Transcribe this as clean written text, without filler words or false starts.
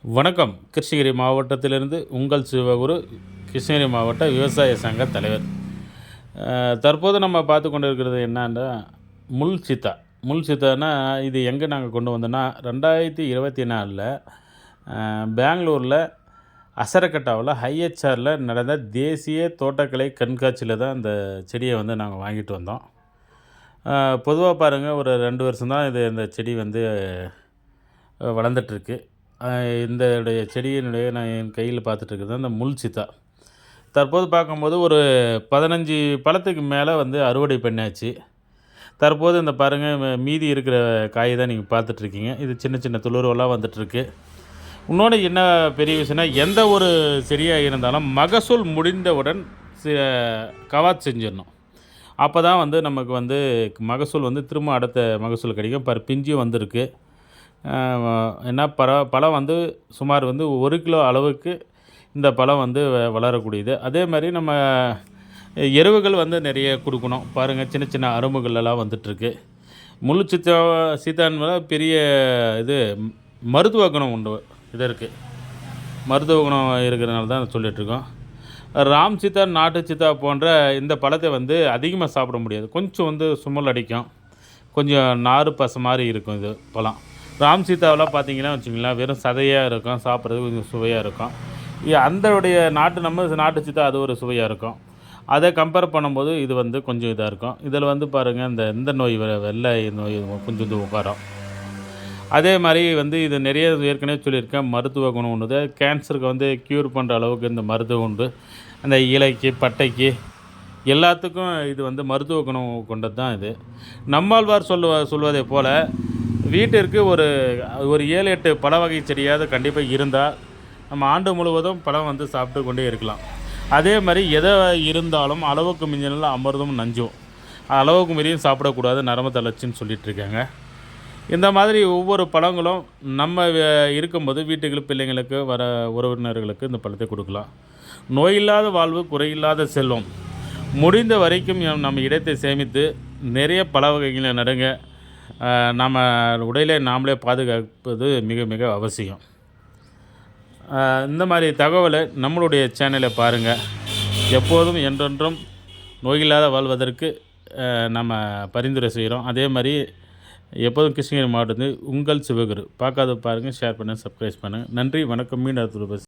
வணக்கம். கிருஷ்ணகிரி மாவட்டத்திலிருந்து உங்கள் சிவகுரு, கிருஷ்ணகிரி மாவட்ட விவசாய சங்க தலைவர். தற்போது நம்ம பார்த்து கொண்டு இருக்கிறது என்னன்னா, முள் சீத்தா. முள் சீத்தானா இது எங்கே நாங்க கொண்டு வந்தோன்னா, 2024ல பெங்களூர்ல அசரக்கட்டாவுல ஐஎச்ஆர்ல நடந்த தேசிய தோட்டக்கலை கண்காட்சியில தான் இந்த செடிய வந்து நாங்க வாங்கிட்டு வந்தோம். பொதுவா பாருங்க ஒரு 2 வருஷம் தான் இந்த செடி வந்து வளர்ந்துட்டுருக்கு. இந்தடைய செடியினுடைய நான் என் கையில பார்த்துட்டு இருக்கிறது அந்த முள் சீத்தா. தற்போது பார்க்கும்போது ஒரு 15 பழத்துக்கு மேல வந்து அறுவடை பண்ணியாச்சு. தற்போது இந்த பாருங்க மீதி இருக்கிற காய் தான் நீங்க பார்த்துட்ருக்கீங்க. இது சின்ன சின்ன துளிர்வெல்லாம் வந்துட்டுருக்கு. இன்னொன்னு என்ன பெரிய விஷயம்னா, எந்த ஒரு செடியா இருந்தாலும் மகசூல் முடிந்தவுடன் சி கவாத் செஞ்சிடணும். அப்ப தான் வந்து நமக்கு வந்து மகசூல் வந்து திரும்ப அடுத்த மகசூல் கிடைக்கும். பாரு பிஞ்சும் வந்திருக்கு. என்ன பழம் வந்து சுமார் வந்து 1 கிலோ அளவுக்கு இந்த பழம் வந்து வளரக்கூடியது. அதே மாரி நம்ம எருவுகள் வந்து நிறைய குடுக்கணும். பாருங்க சின்ன சின்ன அரும்புகள் வந்துட்டுருக்கு. முள்ளு சீத்தான் பெரிய இது மருத்துவ குணம் உண்டு இதற்கு. மருத்துவ குணம் இருக்கிறனால தான் சொல்லிட்டுருக்கோம். ராம் சீத்தா, நாட்டு சீத்தா போன்ற இந்த பழத்தை வந்து அதிகமா சாப்பிட முடியாது. கொஞ்சம் வந்து சுமல் அடிக்கும். கொஞ்சம் நாறு பசை மாரி இருக்கும் இது பழம். ராம் சீதாவெல்லாம் பார்த்தீங்கன்னா வச்சுக்கங்களேன், வெறும் சதையா இருக்கும். சாப்பிட்றதுக்கு கொஞ்சம் சுவையா இருக்கும். அந்தவுடைய நம்ம நாட்டு சீத்தா அது ஒரு சுவையா இருக்கும். அத கம்பேர் பண்ணும்போது இது வந்து கொஞ்சம் இதா இருக்கும். இதில வந்து பாருங்க இந்த நோய் வெள்ளை நோய் கொஞ்சம் வந்து உட்காரும். அதே மாரி வந்து இது நிறைய ஏற்கனவே சொல்லியிருக்கேன். மருத்துவ குணம் உண்டு. கேன்சருக்கு வந்து க்யூர் பண்ற அளவுக்கு இந்த மருத்துவம் உண்டு. அந்த இலைக்கு, பட்டைக்கு எல்லாத்துக்கும் இது வந்து மருத்துவ குணம் கொண்டது தான் இது. நம்மாழ்வார் சொல்வதைப் போல வீட்டிற்கு ஒரு 7, 8 பழ வகை செடியாவது கண்டிப்பா இருந்தா, நம்ம ஆண்டு முழுவதும் பழம் வந்து சாப்பிட்டு கொண்டே இருக்கலாம். அதே மாரி இருந்தாலும் அளவுக்கு மிஞ்சினால் அமிர்தமும் நஞ்சும். அளவுக்கு மீறியும் சாப்பிடக்கூடாது, நரம்பு தளர்ச்சின்னு சொல்லிட்டுருக்காங்க. இந்த மாதிரி ஒவ்வொரு பழங்களும் நம்ம இருக்கும்போது வீட்டுக்கு பிள்ளைங்களுக்கு, வர உறவினர்களுக்கு இந்த பழத்தை குடுக்கலாம். நோயில்லாத வாழ்வு, குறையில்லாத செல்வம். முடிந்த வரைக்கும் நம்ம இடத்தை சேமித்து நிறைய பழ வகைகளை நடுங்க. நம்ம உடலை நாமளே பாதுகாப்பது மிக மிக அவசியம். இந்த மாரி தகவலை நம்மளுடைய சேனலை பாருங்க. எப்போதும் என்றென்றும் நோயில்லாத வாழ்வதற்கு நம்ம பரிந்துரை செய்கிறோம். அதே மாரி எப்போதும் கிருஷ்ணகிரி மாவட்டத்தில் உங்கள் சிவகுரு. பார்க்காத பாருங்க, ஷேர் பண்ணுங்க, சப்ஸ்கிரைப் பண்ணுங்க. நன்றி, வணக்கம். மீண்டும் அடுத்த